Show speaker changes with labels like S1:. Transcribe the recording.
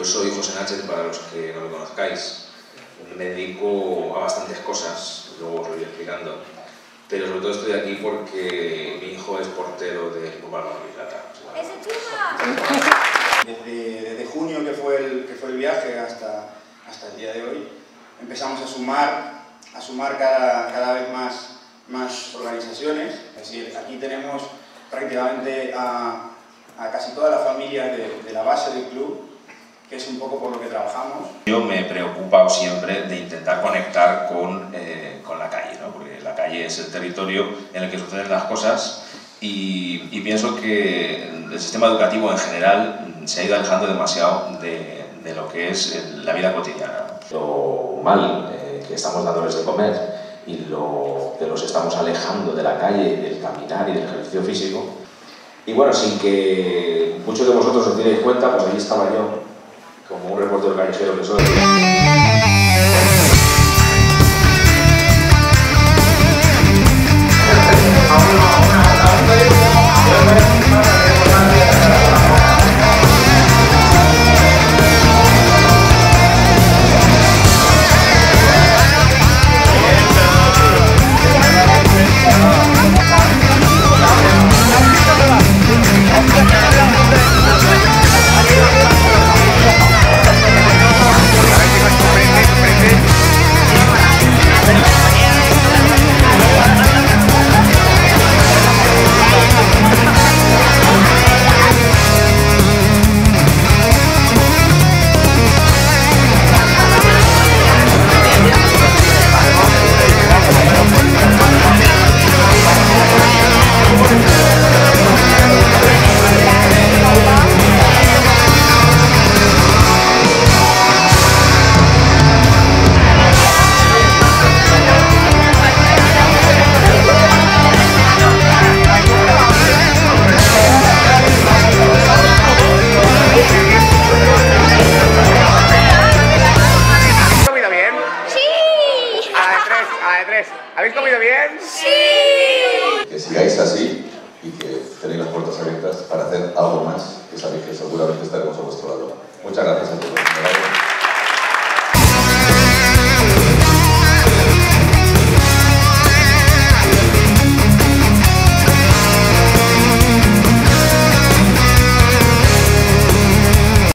S1: soy José Náchez, para los que no me conozcáis. Me dedico a bastantes cosas, luego os lo iré explicando, pero sobre todo estoy aquí porque mi hijo es portero del Club Balonmano Plata.
S2: Desde junio, que fue el viaje, hasta el día de hoy, empezamos a sumar cada vez más organizaciones. Es decir, aquí tenemos prácticamente a casi toda la familia de la base del club, que es un poco por lo que trabajamos.
S1: Yo me he preocupado siempre de intentar conectar con la calle, ¿no? Porque la calle es el territorio en el que suceden las cosas y pienso que el sistema educativo en general se ha ido alejando demasiado de lo que es la vida cotidiana. Lo mal que estamos dándoles de comer y lo que los estamos alejando de la calle, del caminar y del ejercicio físico. Y bueno, sin que muchos de vosotros os dierais cuenta, pues allí estaba yo, como un reportero callejero que soy.